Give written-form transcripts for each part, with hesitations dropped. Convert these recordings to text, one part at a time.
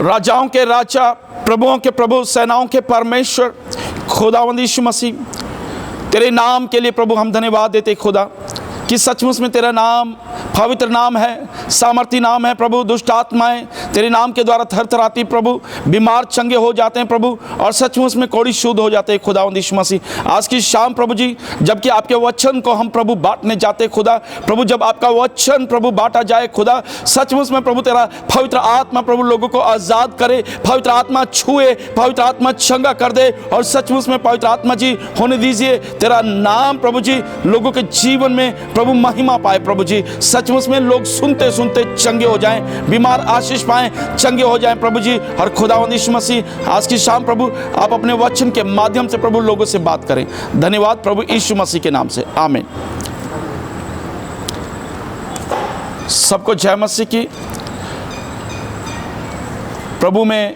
राजाओं के राजा, प्रभुओं के प्रभु, सेनाओं के परमेश्वर खुदावंद यीशु मसीह, तेरे नाम के लिए प्रभु हम धन्यवाद देते खुदा कि सचमुच में तेरा नाम पवित्र नाम है, सामर्थी नाम है प्रभु। दुष्ट आत्माएं तेरे नाम के द्वारा थरथराती प्रभु, बीमार चंगे हो जाते हैं प्रभु, और सचमुच में कोड़ी शुद्ध हो जाते हैं खुदावंद यीशु मसीह। आज की शाम प्रभु जी, जबकि आपके वचन को हम प्रभु बांटने जाते खुदा, प्रभु जब आपका वचन प्रभु बांटा जाए खुदा, सचमुच में प्रभु तेरा पवित्र आत्मा प्रभु लोगों को आज़ाद करे, पवित्र आत्मा छुए, पवित्र आत्मा चंगा कर दे, और सचमुच में पवित्र आत्मा जी होने दीजिए तेरा नाम प्रभु जी लोगों के जीवन में प्रभु महिमा पाए प्रभु जी। सचमुच में लोग सुनते सुनते चंगे हो जाएं, बीमार आशीष पाएं, चंगे हो जाएं प्रभु जी। और खुदावंद यीशु मसीह आज की शाम प्रभु आप अपने वचन के माध्यम से प्रभु लोगों से बात करें। धन्यवाद प्रभु यीशु मसीह के नाम से, आमीन। सबको जय मसीह की। प्रभु में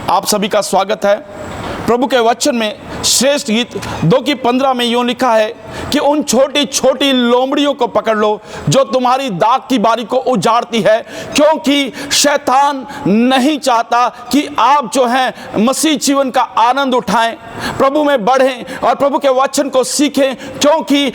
आप सभी का स्वागत है। प्रभु के वचन में श्रेष्ठ गीत 2:15 में यूं लिखा है कि उन छोटी छोटी लोमड़ियों को पकड़ लो जो तुम्हारी दाग की बारी को उजाड़ती है, क्योंकि शैतान नहीं चाहता कि आप जो हैं मसीह जीवन का आनंद उठाएं, प्रभु में बढ़ें और प्रभु के वचन को सीखें, क्योंकि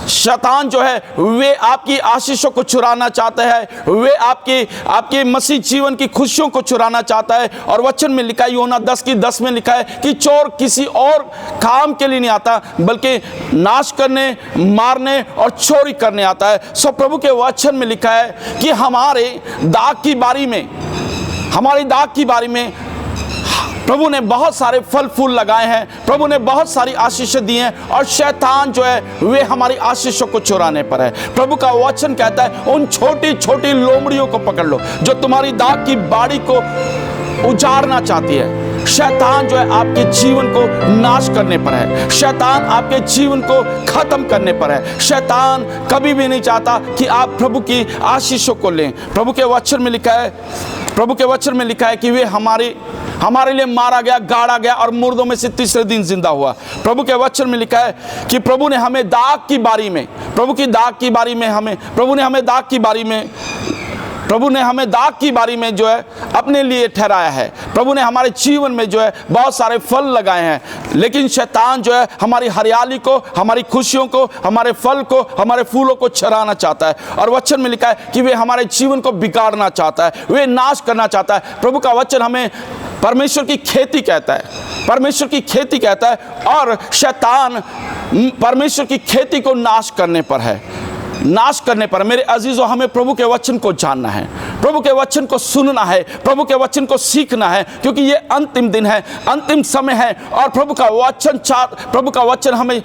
शैतान जो है वे आपकी आशीषों को चुराना चाहता है, वे आपके मसीह जीवन की खुशियों को चुराना चाहता है। और वचन में लिखा है, यूहन्ना 10:10 में लिखा है कि चोर किसी और काम के लिए नहीं आता, बल्कि नाश करने, मारने और चोरी करने आता है। सो प्रभु के वचन में लिखा है कि हमारी दाग की बारी में प्रभु ने बहुत सारे फल फूल लगाए हैं, प्रभु ने बहुत सारी आशीषें दी हैं, और शैतान जो है वे हमारी आशीषों को चुराने पर है। प्रभु का वचन कहता है उन छोटी छोटी लोमड़ियों को पकड़ लो जो तुम्हारी दाग की बाड़ी को उजाड़ना चाहती है। शैतान जो है आपके जीवन को नाश करने पर है, शैतान आपके जीवन को खत्म करने पर है। शैतान कभी भी नहीं चाहता कि आप प्रभु की आशीषों को लें। प्रभु के वचन में लिखा है कि वे हमारे लिए मारा गया, गाड़ा गया और मुर्दों में से तीसरे दिन जिंदा हुआ। प्रभु के वचन में लिखा है कि प्रभु ने हमें दाग की बारी में जो है अपने लिए ठहराया है। प्रभु ने हमारे जीवन में जो है बहुत सारे फल लगाए हैं, लेकिन शैतान जो है हमारी हरियाली को, हमारी खुशियों को, हमारे फल को, हमारे फूलों को चराना चाहता है। और वचन में लिखा है कि वे हमारे जीवन को बिगाड़ना चाहता है, वे नाश करना चाहता है। प्रभु का वचन हमें परमेश्वर की खेती कहता है, और शैतान परमेश्वर की खेती को नाश करने पर। मेरे अजीजों, हमें प्रभु के वचन को जानना है, प्रभु के वचन को सुनना है, प्रभु के वचन को सीखना है, क्योंकि ये अंतिम दिन है, अंतिम समय है। और प्रभु का वचन हमें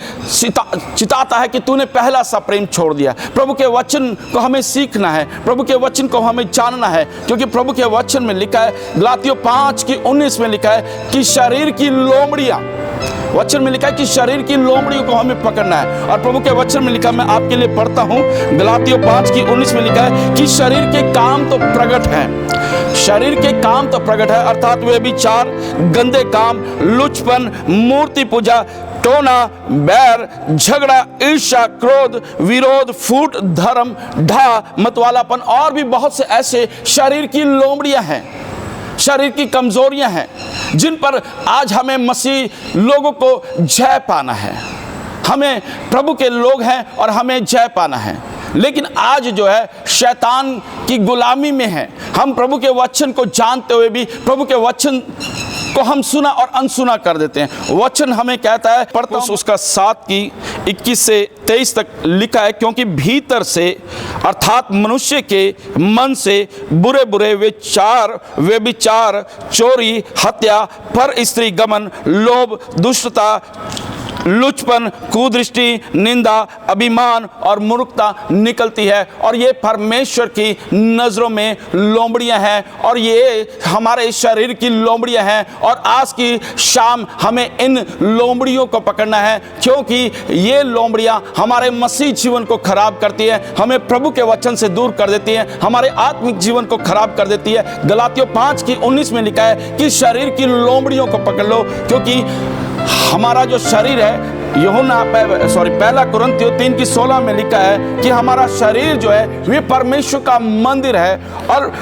चिताता है कि तूने पहला सा प्रेम छोड़ दिया। प्रभु के वचन को हमें सीखना है, प्रभु के वचन को हमें जानना है, क्योंकि प्रभु के वचन में लिखा है, गलातियों 5:19 में लिखा है कि शरीर की लोमड़ियों को हमें पकड़ना है। और प्रभु के वचन में लिखा, मैं आपके लिए पढ़ता हूं, गलातियों 5:19 में लिखा है कि शरीर के काम तो प्रकट है, अर्थात वे विचार, गंदे काम, लुचपन, मूर्ति पूजा, टोना, बैर, झगड़ा, ईर्ष्या, क्रोध, विरोध, फूट, धर्म, ढा, मतवालापन, और भी बहुत से ऐसे शरीर की लोमड़ियां हैं, शरीर की कमजोरियां हैं, जिन पर आज हमें मसीह लोगों को जय पाना है। हमें प्रभु के लोग हैं और हमें जय पाना है, लेकिन आज जो है शैतान की गुलामी में है। हम प्रभु के वचन को जानते हुए भी प्रभु के वचन को हम सुना और अनसुना कर देते हैं। वचन हमें कहता है, पढ़ता हूं उसका 7:21 से 23 तक लिखा है, क्योंकि भीतर से अर्थात मनुष्य के मन से बुरे बुरे विचार, चोरी, हत्या, पर स्त्री गमन, लोभ, दुष्टता, लुचपन, कुदृष्टि, निंदा, अभिमान और मूर्खता निकलती है। और ये परमेश्वर की नज़रों में लोमड़ियां हैं, और ये हमारे शरीर की लोमड़ियां हैं। और आज की शाम हमें इन लोमड़ियों को पकड़ना है, क्योंकि ये लोमड़ियां हमारे मसीह जीवन को खराब करती है, हमें प्रभु के वचन से दूर कर देती है, हमारे आत्मिक जीवन को खराब कर देती है। गलातियों 5:19 में लिखा है कि शरीर की लोमड़ियों को पकड़ लो, क्योंकि हमारा जो शरीर है, पहला कुरिन्थियों 3:16 में लिखा है कि हमारा शरीर जो है वे परमेश्वर का मंदिर है, और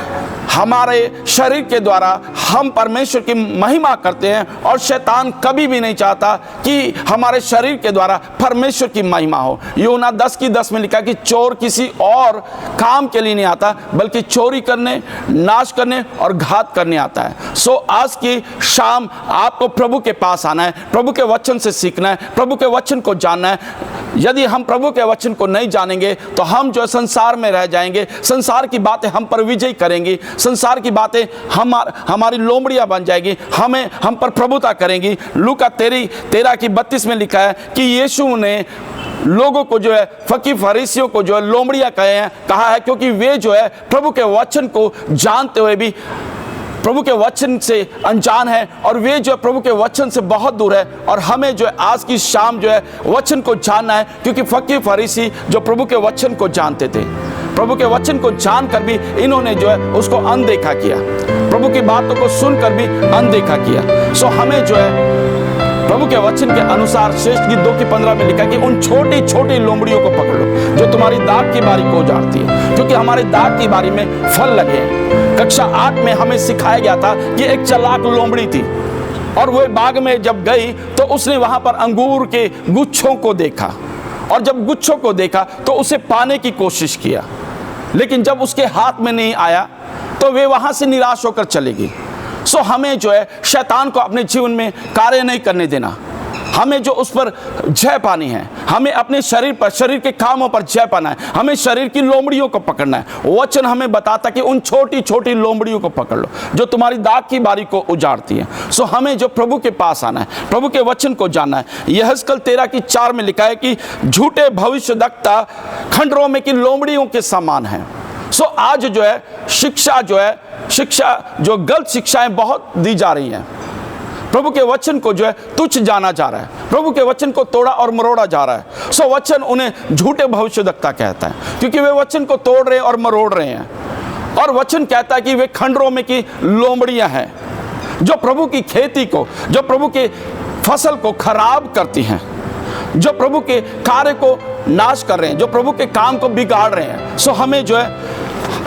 हमारे शरीर के द्वारा हम परमेश्वर की महिमा करते हैं, और शैतान कभी भी नहीं चाहता कि हमारे शरीर के द्वारा परमेश्वर की महिमा हो। यूहन्ना 10:10 में लिखा कि चोर किसी और काम के लिए नहीं आता, बल्कि चोरी करने, नाश करने और घात करने आता है। सो आज की शाम आपको प्रभु के पास आना है, प्रभु के वचन से सीखना है, प्रभु के वचन को जानना है। यदि हम प्रभु के वचन को नहीं जानेंगे तो हम जो संसार में रह जाएंगे, संसार की बातें हम पर विजय करेंगी, संसार की बातें हमारी लोमड़ियां बन जाएगी, हम पर प्रभुता करेंगी। लूका 13:32 में लिखा है कि यीशु ने लोगों को जो है, फकीर फरीसियों को जो है लोमड़ियां कहा है, क्योंकि वे जो है प्रभु के वचन को जानते हुए भी प्रभु के वचन से अनजान है, और वे जो है प्रभु के वचन से बहुत दूर है। और हमें जो है आज की शाम जो है वचन को जानना है, क्योंकि फकीर फरीसी जो प्रभु के वचन को जानते थे, प्रभु के वचन को जानकर भी इन्होंने जो है उसको अनदेखा किया, प्रभु की बातों को सुनकर भी अनदेखा किया। सो हमें जो है प्रभु के वचन के अनुसार श्रेष्ठ गीत 2:15 में लिखा कि उन छोटी छोटी लोमड़ियों को पकड़ लो जो तुम्हारी दाग की बारी को उजाड़ती है, क्योंकि हमारे दाग की बारी में फल लगे हैं। कक्षा 8 में हमें सिखाया गया था कि एक चालाक लोमड़ी थी, और वह बाग में जब गई तो उसने वहां पर अंगूर के गुच्छों को देखा, और जब गुच्छों को देखा तो उसे पाने की कोशिश किया, लेकिन जब उसके हाथ में नहीं आया तो वे वहां से निराश होकर चलेगी। सो हमें जो है शैतान को अपने जीवन में कार्य नहीं करने देना, हमें जो उस पर जय पानी है, हमें अपने शरीर पर, शरीर के कामों पर जय पाना है, हमें शरीर की लोमड़ियों को पकड़ना है। वचन हमें बताता कि उन छोटी छोटी लोमड़ियों को पकड़ लो जो तुम्हारी दाग की बारी को उजाड़ती है। सो हमें जो प्रभु के पास आना है, प्रभु के वचन को जानना है। यहेजकेल 13:4 में लिखा है कि झूठे भविष्यद्वक्ता खंडरों में की लोमड़ियों के समान है। सो आज जो है शिक्षा जो गलत शिक्षाएं बहुत दी जा रही हैं, प्रभु के वचन को जो है तुच्छ जाना जा रहा है, प्रभु के वचन को तोड़ा और मरोड़ा जा रहा है। सो वचन उन्हें झूठे भविष्यद्वक्ता कहता है, क्योंकि वे वचन को तोड़ रहे और मरोड़ रहे हैं। और वचन कहता है कि वे खंडरों में की लोमड़ियां हैं जो प्रभु की खेती को, जो प्रभु के फसल को खराब करती हैं, जो प्रभु के कार्य को नाश कर रहे हैं, जो प्रभु के काम को बिगाड़ रहे हैं। सो हमें जो है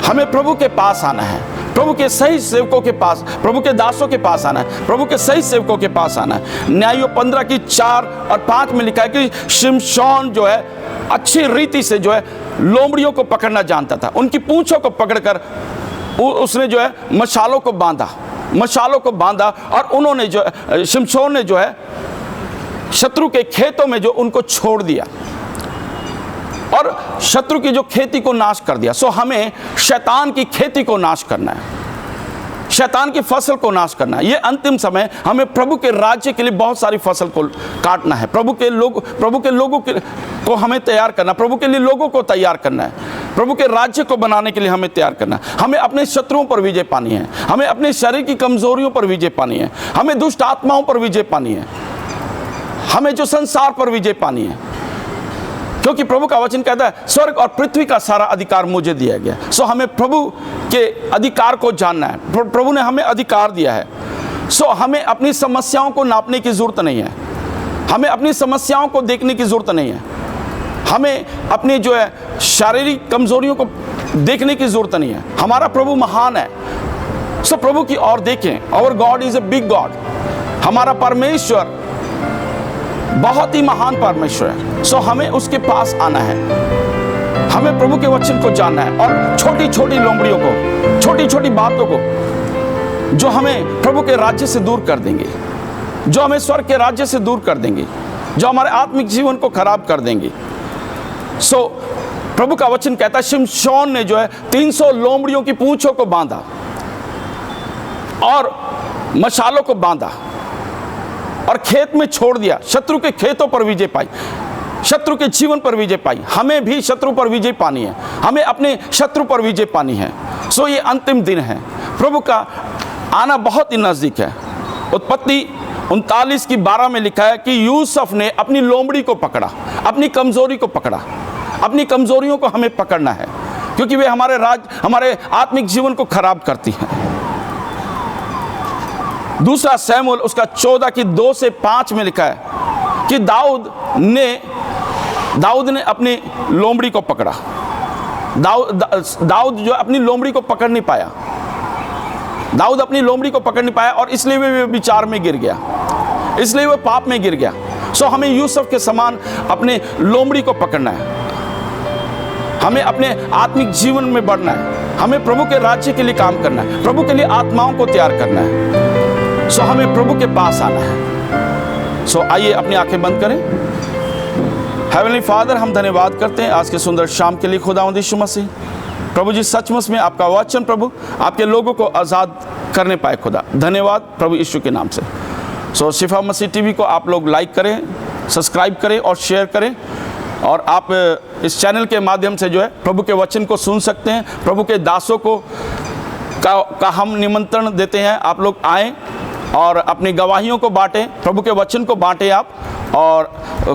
हमें प्रभु के पास आना है, प्रभु के सही सेवकों के पास, प्रभु के दासों के पास आना है, प्रभु के सही सेवकों के पास आना है। न्यायों 15:4 और 5 में लिखा है कि शिमशोन जो है अच्छी रीति से जो है लोमड़ियों को पकड़ना जानता था। उनकी पूंछों को पकड़कर उसने जो है मशालों को बांधा, और उन्होंने जो शिमशोन ने जो है शत्रु के खेतों में जो उनको छोड़ दिया और शत्रु की जो खेती को नाश कर दिया। सो हमें शैतान की खेती को नाश करना है, शैतान की फसल को नाश करना है। ये अंतिम समय हमें प्रभु के राज्य के लिए बहुत सारी फसल को काटना है, प्रभु के लोगों को हमें तैयार करना, प्रभु के लिए लोगों को तैयार करना है, प्रभु के राज्य को बनाने के लिए हमें तैयार करना है। हमें अपने शत्रुओं पर विजय पानी है, हमें अपने शरीर की कमजोरियों पर विजय पानी है, हमें दुष्ट आत्माओं पर विजय पानी है, हमें जो संसार पर विजय पानी है, क्योंकि प्रभु का वचन कहता है स्वर्ग और पृथ्वी का सारा अधिकार मुझे दिया गया। सो हमें प्रभु के अधिकार को जानना है, प्रभु ने हमें अधिकार दिया है। सो हमें अपनी समस्याओं को नापने की जरूरत नहीं है, हमें अपनी समस्याओं को देखने की जरूरत नहीं है, हमें अपनी जो है शारीरिक कमजोरियों को देखने की जरूरत नहीं है। हमारा प्रभु महान है। सो प्रभु की ओर देखें, our god is a big god. हमारा परमेश्वर बहुत ही महान परमेश्वर है। सो हमें उसके पास आना है, हमें प्रभु के वचन को जानना है, और छोटी छोटी लोमड़ियों को, छोटी छोटी बातों को जो हमें प्रभु के राज्य से दूर कर देंगे, जो हमें स्वर्ग के राज्य से दूर कर देंगे, जो हमारे आत्मिक जीवन को खराब कर देंगे। सो प्रभु का वचन कहता है शिमशोन ने जो है 300 लोमड़ियों की पूंछों को बांधा और मशालों को बांधा और खेत में छोड़ दिया, शत्रु के खेतों पर विजय पाई, शत्रु के जीवन पर विजय पाई। हमें भी शत्रु पर विजय पानी है, हमें अपने शत्रु पर विजय पानी है। सो ये अंतिम दिन है, प्रभु का आना बहुत ही नजदीक है। उत्पत्ति 39:12 में लिखा है कि यूसुफ ने अपनी लोमड़ी को पकड़ा, अपनी कमजोरी को पकड़ा। अपनी कमजोरियों को हमें पकड़ना है, क्योंकि वे हमारे आत्मिक जीवन को खराब करती हैं। दूसरा शमूएल उसका 14:2-5 में लिखा है कि दाऊद ने अपनी लोमड़ी को पकड़ा। दाऊद जो अपनी लोमड़ी को पकड़ नहीं पाया, दाऊद अपनी लोमड़ी को पकड़ नहीं पाया और इसलिए वे विचार में गिर गया, इसलिए वह पाप में गिर गया। सो हमें यूसुफ के समान अपने लोमड़ी को पकड़ना है, हमें अपने आत्मिक जीवन में बढ़ना है, हमें प्रभु के राज्य के लिए काम करना है, प्रभु के लिए आत्माओं को तैयार करना है। सो हमें प्रभु के पास आना है। सो आइए अपनी आंखें बंद करें। हेवनली फादर, हम धन्यवाद करते हैं आज के सुंदर शाम के लिए खुदावंद यीशु मसीह। प्रभु जी, सचमुच में आपका वचन प्रभु आपके लोगों को आज़ाद करने पाए खुदा। धन्यवाद प्रभु यीशु के नाम से। सो शिफा मसीह टीवी को आप लोग लाइक करें, सब्सक्राइब करें और शेयर करें, और आप इस चैनल के माध्यम से जो है प्रभु के वचन को सुन सकते हैं। प्रभु के दासों को का हम निमंत्रण देते हैं, आप लोग आएँ और अपनी गवाहियों को बांटें, प्रभु के वचन को बांटें आप। और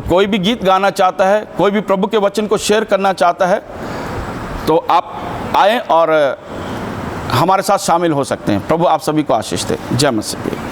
कोई भी गीत गाना चाहता है, कोई भी प्रभु के वचन को शेयर करना चाहता है, तो आप आएँ और हमारे साथ शामिल हो सकते हैं। प्रभु आप सभी को आशीष दे। जय मसीह।